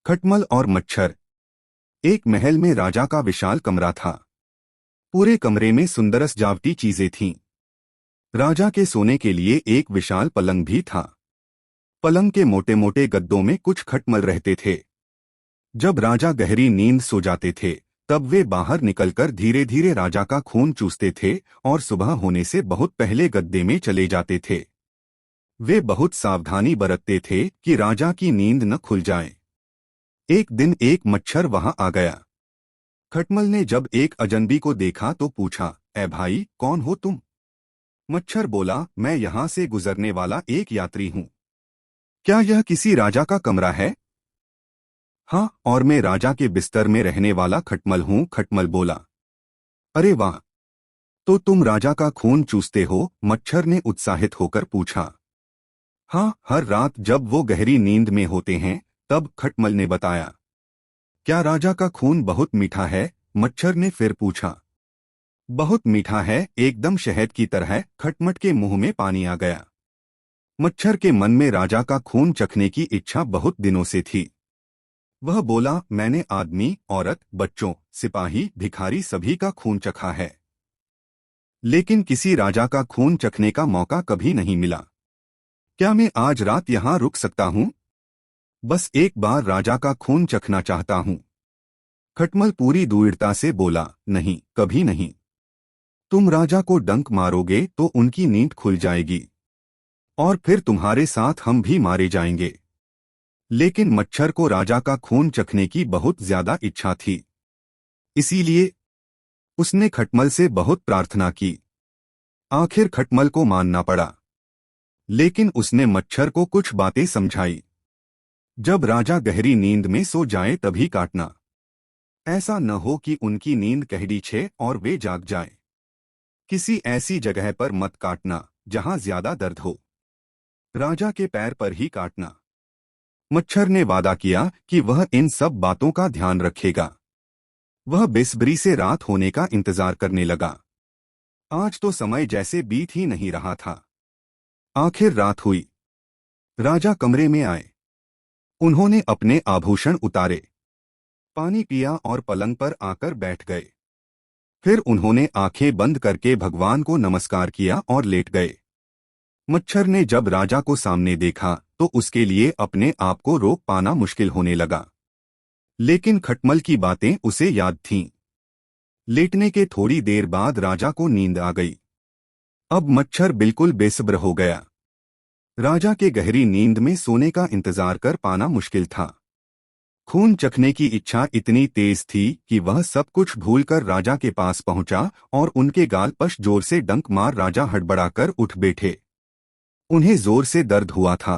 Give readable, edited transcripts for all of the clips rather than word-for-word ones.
खटमल और मच्छर। एक महल में राजा का विशाल कमरा था। पूरे कमरे में सुंदर सजावटी चीजें थीं। राजा के सोने के लिए एक विशाल पलंग भी था। पलंग के मोटे मोटे गद्दों में कुछ खटमल रहते थे। जब राजा गहरी नींद सो जाते थे तब वे बाहर निकलकर धीरे धीरे राजा का खून चूसते थे और सुबह होने से बहुत पहले गद्दे में चले जाते थे। वे बहुत सावधानी बरतते थे कि राजा की नींद न खुल जाए। एक दिन एक मच्छर वहां आ गया। खटमल ने जब एक अजनबी को देखा तो पूछा, ए भाई, कौन हो तुम? मच्छर बोला, मैं यहाँ से गुजरने वाला एक यात्री हूँ। क्या यह किसी राजा का कमरा है? हाँ, और मैं राजा के बिस्तर में रहने वाला खटमल हूँ, खटमल बोला। अरे वाह, तो तुम राजा का खून चूसते हो? मच्छर ने उत्साहित होकर पूछा। हाँ, हर रात जब वो गहरी नींद में होते हैं तब, खटमल ने बताया। क्या राजा का खून बहुत मीठा है? मच्छर ने फिर पूछा। बहुत मीठा है, एकदम शहद की तरह। खटमल के मुंह में पानी आ गया। मच्छर के मन में राजा का खून चखने की इच्छा बहुत दिनों से थी। वह बोला, मैंने आदमी, औरत, बच्चों, सिपाही, भिखारी सभी का खून चखा है, लेकिन किसी राजा का खून चखने का मौका कभी नहीं मिला। क्या मैं आज रात यहाँ रुक सकता हूँ? बस एक बार राजा का खून चखना चाहता हूँ। खटमल पूरी दृढ़ता से बोला, नहीं, कभी नहीं। तुम राजा को डंक मारोगे तो उनकी नींद खुल जाएगी और फिर तुम्हारे साथ हम भी मारे जाएंगे। लेकिन मच्छर को राजा का खून चखने की बहुत ज्यादा इच्छा थी। इसीलिए उसने खटमल से बहुत प्रार्थना की। आखिर खटमल को मानना पड़ा, लेकिन उसने मच्छर को कुछ बातें समझाई। जब राजा गहरी नींद में सो जाए तभी काटना। ऐसा न हो कि उनकी नींद गहरी छे और वे जाग जाएं। किसी ऐसी जगह पर मत काटना जहां ज्यादा दर्द हो। राजा के पैर पर ही काटना। मच्छर ने वादा किया कि वह इन सब बातों का ध्यान रखेगा। वह बेसब्री से रात होने का इंतजार करने लगा। आज तो समय जैसे बीत ही नहीं रहा था। आखिर रात हुई। राजा कमरे में आए। उन्होंने अपने आभूषण उतारे, पानी पिया और पलंग पर आकर बैठ गए। फिर उन्होंने आंखें बंद करके भगवान को नमस्कार किया और लेट गए। मच्छर ने जब राजा को सामने देखा तो उसके लिए अपने आप को रोक पाना मुश्किल होने लगा। लेकिन खटमल की बातें उसे याद थीं। लेटने के थोड़ी देर बाद राजा को नींद आ गई। अब मच्छर बिल्कुल बेसब्र हो गया। राजा के गहरी नींद में सोने का इंतजार कर पाना मुश्किल था। खून चखने की इच्छा इतनी तेज थी कि वह सब कुछ भूलकर राजा के पास पहुंचा और उनके गाल पर जोर से डंक मार राजा हड़बड़ाकर उठ बैठे। उन्हें जोर से दर्द हुआ था।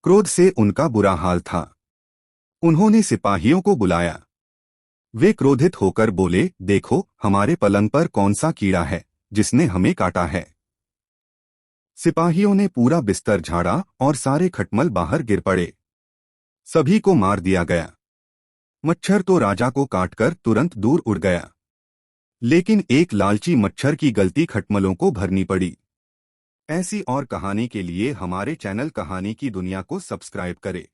क्रोध से उनका बुरा हाल था। उन्होंने सिपाहियों को बुलाया। वे क्रोधित होकर बोले, देखो, हमारे पलंग पर कौन सा कीड़ा है जिसने हमें काटा है। सिपाहियों ने पूरा बिस्तर झाड़ा और सारे खटमल बाहर गिर पड़े। सभी को मार दिया गया। मच्छर तो राजा को काटकर तुरंत दूर उड़ गया, लेकिन एक लालची मच्छर की गलती खटमलों को भरनी पड़ी। ऐसी और कहानी के लिए हमारे चैनल कहानी की दुनिया को सब्सक्राइब करें।